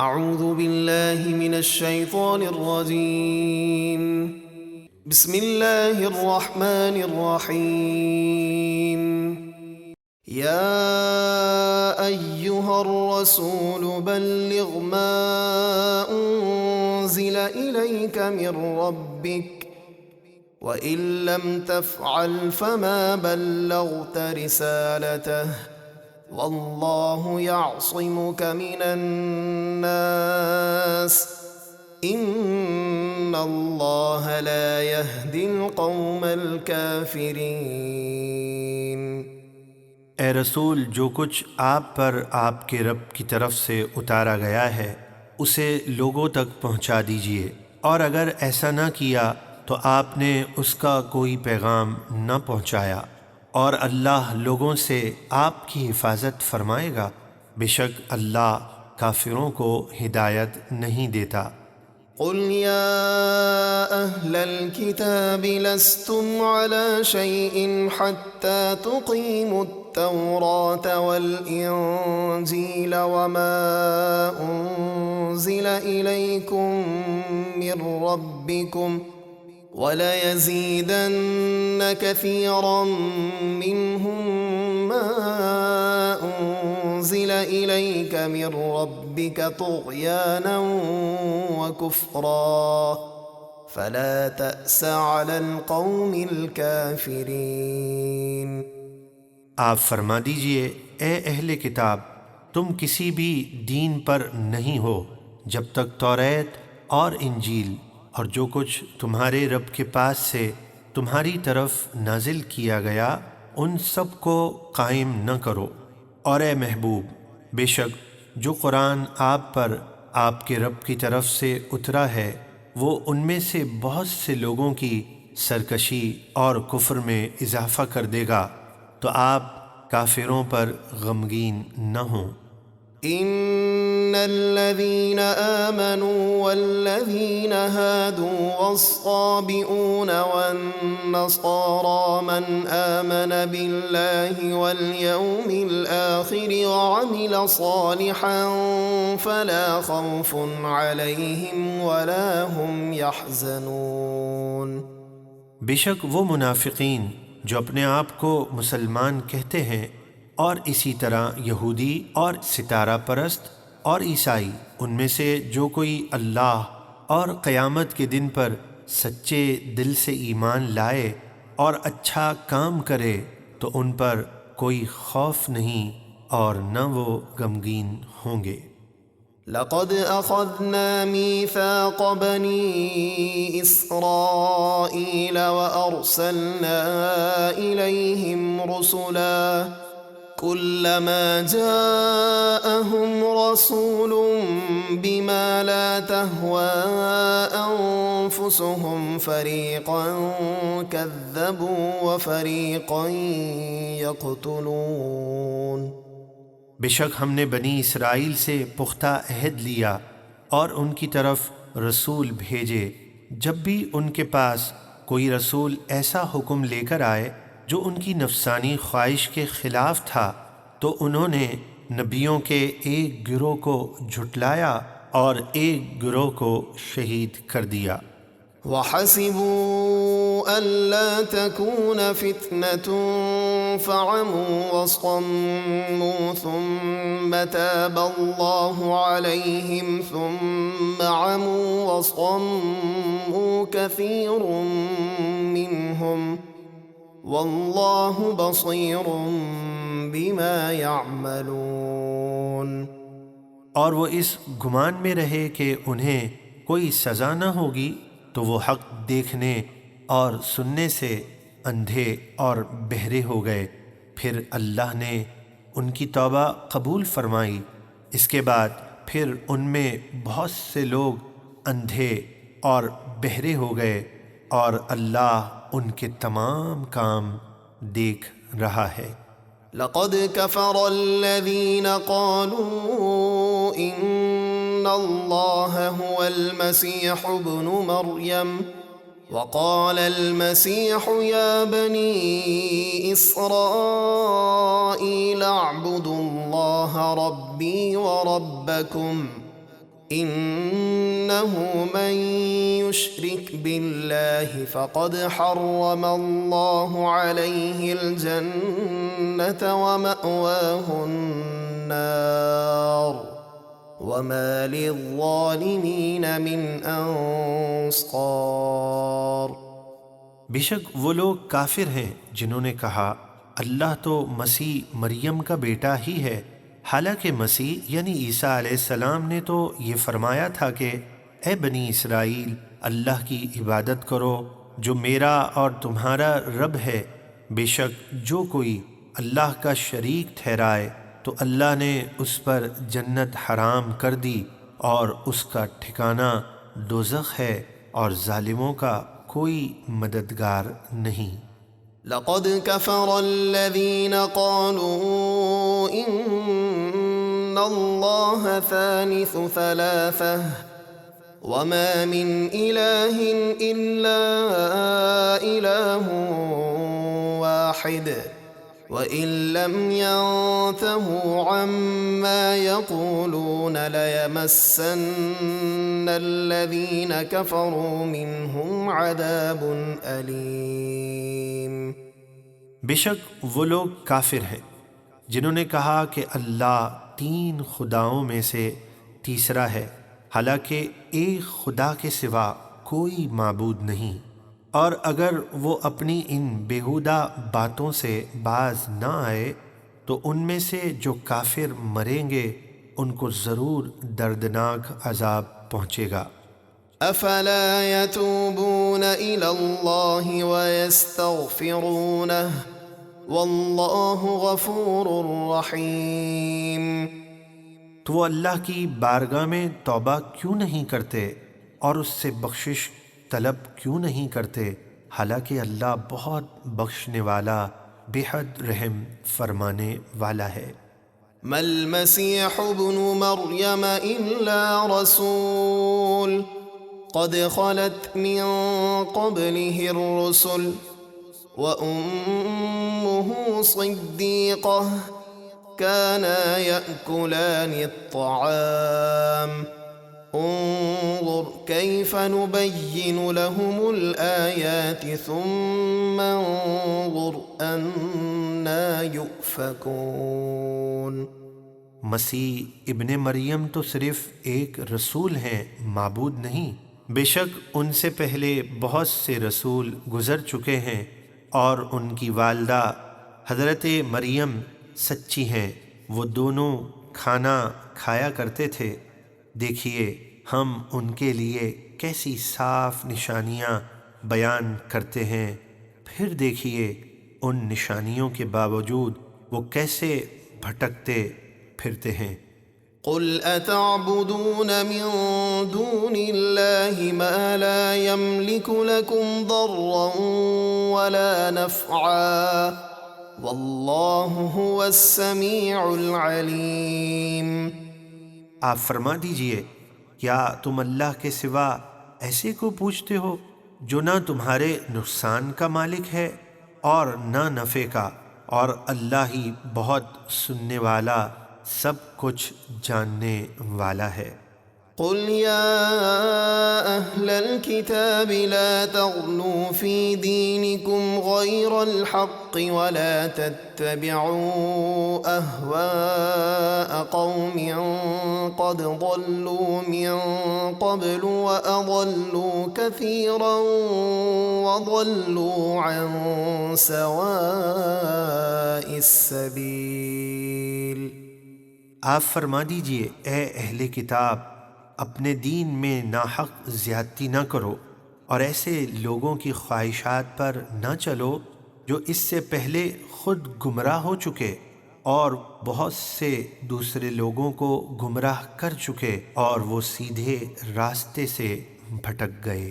اعوذ باللہ من الشیطان الرجیم بسم اللہ الرحمن الرحیم یا ایہا الرسول بلغ ما انزل الیک من ربک وَإِن لَّمْ تَفْعَلْ فَمَا بَلَّغْتَ رِسَالَتَهُ وَاللَّهُ يَعْصِمُكَ مِنَ النَّاسِ إِنَّ اللَّهَ لَا يَهْدِي الْقَوْمَ الْكَافِرِينَ۔ اے رسول، جو کچھ آپ پر آپ کے رب کی طرف سے اتارا گیا ہے اسے لوگوں تک پہنچا دیجیے، اور اگر ایسا نہ کیا تو آپ نے اس کا کوئی پیغام نہ پہنچایا، اور اللہ لوگوں سے آپ کی حفاظت فرمائے گا، بے شک اللہ کافروں کو ہدایت نہیں دیتا۔ قل يا أهل الكتاب لستم على شيء حتى تقيموا التوراة والإنجيل وما أنزل إليكم من ربكم وَلَيَزِيدَنَّ كَثِيرًا مِّنْهُم مَّا أُنزِلَ إِلَيْكَ مِن رَّبِّكَ طُغْيَانًا وَكُفْرًا فَلَا تَأْسَ عَلَى الْقَوْمِ الْكَافِرِينَ۔ آپ فرما دیجئے، اے اہل کتاب، تم کسی بھی دین پر نہیں ہو جب تک توریت اور انجیل اور جو کچھ تمہارے رب کے پاس سے تمہاری طرف نازل کیا گیا ان سب کو قائم نہ کرو، اور اے محبوب، بے شک جو قرآن آپ پر آپ کے رب کی طرف سے اترا ہے وہ ان میں سے بہت سے لوگوں کی سرکشی اور کفر میں اضافہ کر دے گا، تو آپ کافروں پر غمگین نہ ہوں۔ ان الذين آمنوا والذين هادوا والصابئون والنصارى من آمن بالله واليوم الآخر وعمل صالحا فلا خوف عليهم ولا هم يحزنون۔ بے شک وہ منافقین جو اپنے آپ کو مسلمان کہتے ہیں اور اسی طرح یہودی اور ستارہ پرست اور عیسائی، ان میں سے جو کوئی اللہ اور قیامت کے دن پر سچے دل سے ایمان لائے اور اچھا کام کرے تو ان پر کوئی خوف نہیں اور نہ وہ غمگین ہوں گے۔ لقد أخذنا ميثاق بني إسرائيل وأرسلنا إليهم رسلا كلما جاءهم رسول بما لا تهوى أنفسهم فريقا كذبوا وفريقا يقتلون۔ بے شک ہم نے بنی اسرائیل سے پختہ عہد لیا اور ان کی طرف رسول بھیجے، جب بھی ان کے پاس کوئی رسول ایسا حکم لے کر آئے جو ان کی نفسانی خواہش کے خلاف تھا تو انہوں نے نبیوں کے ایک گروہ کو جھٹلایا اور ایک گروہ کو شہید کر دیا۔ وَحَسِبُوا أَلَّا تَكُونَ فِتْنَةٌ فَعَمُوا وَصَمُّوا ثُمَّ تَابَ اللَّهُ عَلَيْهِمْ ثُمَّ عَمُوا وَصَمُّوا كَثِيرٌ مِّنْهُمْ وَاللَّهُ بَصِيرٌ بِمَا يَعْمَلُونَ۔ اور وہ اس گمان میں رہے کہ انہیں کوئی سزا نہ ہوگی تو وہ حق دیکھنے اور سننے سے اندھے اور بہرے ہو گئے، پھر اللہ نے ان کی توبہ قبول فرمائی، اس کے بعد پھر ان میں بہت سے لوگ اندھے اور بہرے ہو گئے، اور اللہ ان کے تمام کام دیکھ رہا ہے۔ لقد كفر الذين قالوا إن الله هو المسيح ابن مريم وقال المسيح يا بني إسرائيل اعبدوا الله ربي وربكم إنه من يشرك بالله فقد حرم الله عليه الجنة ومأواه النار وما للظالمين من أنصار۔ بے شک وہ لوگ کافر ہیں جنہوں نے کہا اللہ تو مسیح مریم کا بیٹا ہی ہے، حالانکہ مسیح یعنی عیسیٰ علیہ السلام نے تو یہ فرمایا تھا کہ اے بنی اسرائیل اللہ کی عبادت کرو جو میرا اور تمہارا رب ہے، بے شک جو کوئی اللہ کا شریک ٹھہرائے تو اللہ نے اس پر جنت حرام کر دی اور اس کا ٹھکانہ دوزخ ہے اور ظالموں کا کوئی مددگار نہیں۔ لقد كفر الذين قالوا إن الله ثالث ثلاثة وما من إله إلا إله واحد وإن لم ينتهوا عما يقولون ليمسن الذين كفروا منهم عذاب أليم۔ بے شک وہ لوگ کافر ہیں جنہوں نے کہا کہ اللہ تین خداؤں میں سے تیسرا ہے، حالانکہ ایک خدا کے سوا کوئی معبود نہیں، اور اگر وہ اپنی ان بیہودہ باتوں سے باز نہ آئے تو ان میں سے جو کافر مریں گے ان کو ضرور دردناک عذاب پہنچے گا۔ افلا يتوبون الى الله ويستغفرونه والله غفور رحیم۔ تو وہ اللہ کی بارگاہ میں توبہ کیوں نہیں کرتے اور اس سے بخشش طلب کیوں نہیں کرتے، حالانکہ اللہ بہت بخشنے والا بے حد رحم فرمانے والا ہے۔ ما المسيح ابن مريم إلا رسول قد خلت من قبله الرسل وأمه صديقة كانا يأكلان الطعام انظر كيف نبين لهم الآيات ثم انظر أنا يؤفكون۔ مسیح ابن مریم تو صرف ایک رسول ہیں، معبود نہیں۔ بے شک ان سے پہلے بہت سے رسول گزر چکے ہیں اور ان کی والدہ حضرت مریم سچی ہیں، وہ دونوں کھانا کھایا کرتے تھے۔ دیکھیے ہم ان کے لیے کیسی صاف نشانیاں بیان کرتے ہیں، پھر دیکھیے ان نشانیوں کے باوجود وہ کیسے بھٹکتے پھرتے ہیں۔ قل اتعبدون من دون الله ما لا يملك لكم ضرا ولا نفعا والله هو السميع العليم۔ آپ فرما دیجئے کیا تم اللہ کے سوا ایسے کو پوچھتے ہو جو نہ تمہارے نقصان کا مالک ہے اور نہ نفع کا، اور اللہ ہی بہت سننے والا سب کچھ جاننے والا ہے۔ قل يا أهل الكتاب لا تغلوا في دينكم غير الحق ولا تتبعوا أهواء قوم قد ضلوا من قبل وأضلوا كثيرا وضلوا عن سواء السبيل۔ آپ فرما دیجئے اے اہل کتاب اپنے دین میں ناحق زیادتی نہ کرو اور ایسے لوگوں کی خواہشات پر نہ چلو جو اس سے پہلے خود گمراہ ہو چکے اور بہت سے دوسرے لوگوں کو گمراہ کر چکے اور وہ سیدھے راستے سے بھٹک گئے۔